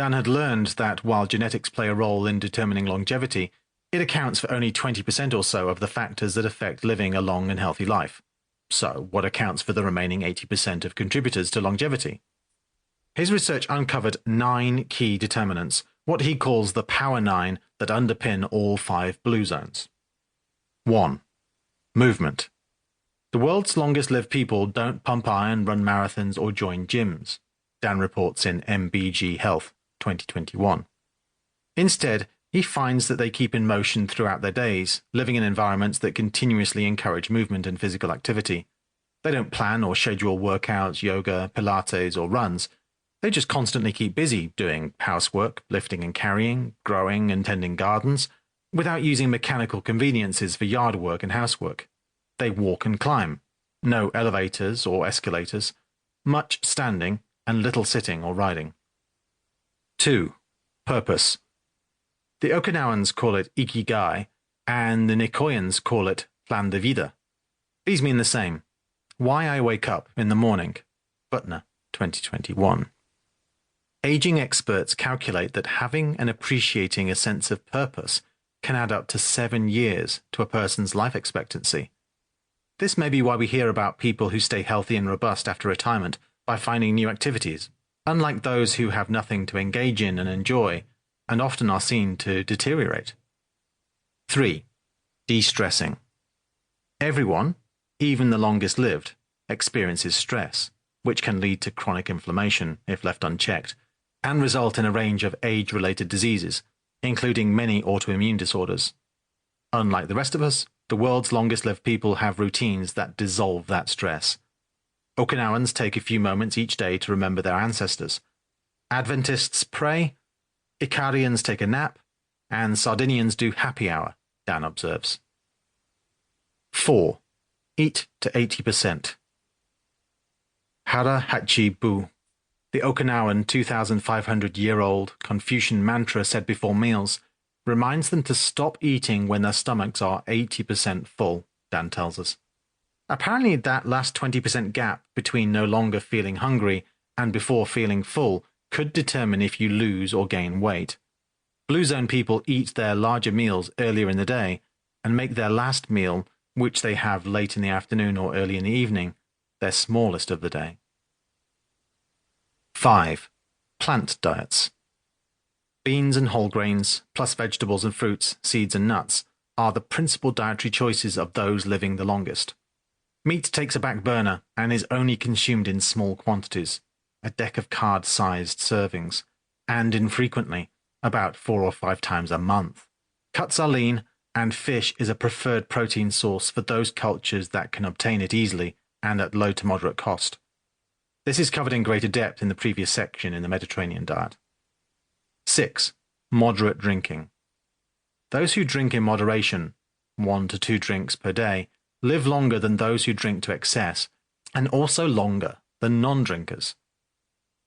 Dan had learned that while genetics play a role in determining longevity, it accounts for only 20% or so of the factors that affect living a long and healthy life. So, what accounts for the remaining 80% of contributors to longevity? His research uncovered 9 key determinants, what he calls the Power 9 that underpin all 5 blue zones. 1. Movement. The world's longest-lived people don't pump iron, run marathons, or join gyms, Dan reports in MBG Health 2021. Instead, he finds that they keep in motion throughout their days, living in environments that continuously encourage movement and physical activity. They don't plan or schedule workouts, yoga, Pilates, or runs. They just constantly keep busy doing housework, lifting and carrying, growing and tending gardens, without using mechanical conveniences for yard work and housework. They walk and climb. No elevators or escalators. Much standing and little sitting or riding. 2. Purpose. The Okinawans call it ikigai, and the Nicoyans call it climb.The. These mean the same. Why I wake up in the morning. Butner, 2021. Aging experts calculate that having and appreciating a sense of purpose can add up to 7 years to a person's life expectancy. This may be why we hear about people who stay healthy and robust after retirement by finding new activities, unlike those who have nothing to engage in and enjoy, and often are seen to deteriorate. 3. De-stressing. Everyone, even the longest-lived, experiences stress, which can lead to chronic inflammation if left unchecked, and result in a range of age-related diseases, including many autoimmune disorders. Unlike the rest of us, the world's longest-lived people have routines that dissolve that stress. Okinawans take a few moments each day to remember their ancestors. Adventists pray, Icarians take a nap, and Sardinians do happy hour, Dan observes. 4. Eat to 80%. Hara Hachi Bu. The Okinawan 2,500-year-old Confucian mantra said before meals reminds them to stop eating when their stomachs are 80% full, Dan tells us. Apparently that last 20% gap between no longer feeling hungry and before feeling full could determine if you lose or gain weight. Blue Zone people eat their larger meals earlier in the day and make their last meal, which they have late in the afternoon or early in the evening, their smallest of the day. 5. Plant diets. Beans and whole grains, plus vegetables and fruits, seeds and nuts, are the principal dietary choices of those living the longest. Meat takes a back burner and is only consumed in small quantities, a deck of card-sized servings, and infrequently, about 4 or 5 times a month. Cuts are lean, and fish is a preferred protein source for those cultures that can obtain it easily and at low to moderate cost. This is covered in greater depth in the previous section in the Mediterranean diet. 6. Moderate drinking. Those who drink in moderation, 1 to 2 drinks per day, live longer than those who drink to excess, and also longer than non-drinkers.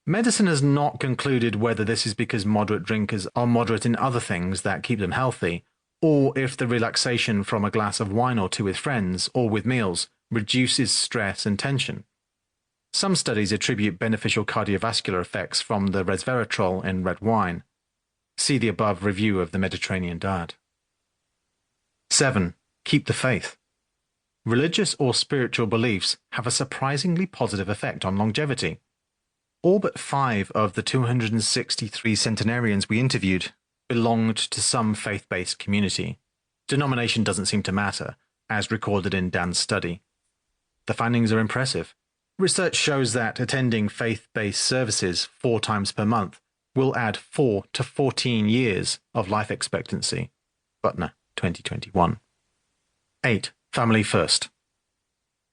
Medicine has not concluded whether this is because moderate drinkers are moderate in other things that keep them healthy, or if the relaxation from a glass of wine or 2 with friends or with meals reduces stress and tension. Some studies attribute beneficial cardiovascular effects from the resveratrol in red wine. See the above review of the Mediterranean diet. 7. Keep the faith. Religious or spiritual beliefs have a surprisingly positive effect on longevity. All but 5 of the 263 centenarians we interviewed belonged to some faith-based community. Denomination doesn't seem to matter, as recorded in Dan's study. The findings are impressive. Research shows that attending faith-based services 4 times per month will add 4 to 14 years of life expectancy. Butner, 2021. 8. Family first.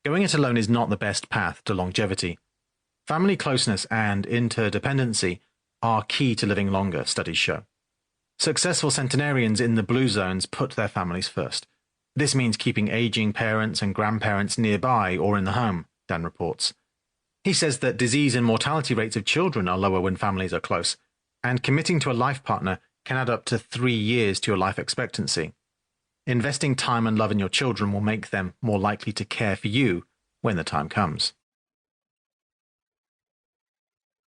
Going it alone is not the best path to longevity. Family closeness and interdependency are key to living longer, studies show. Successful centenarians in the blue zones put their families first. This means keeping aging parents and grandparents nearby or in the home, Dan reports. He says that disease and mortality rates of children are lower when families are close, and committing to a life partner can add up to 3 years to your life expectancy. Investing time and love in your children will make them more likely to care for you when the time comes.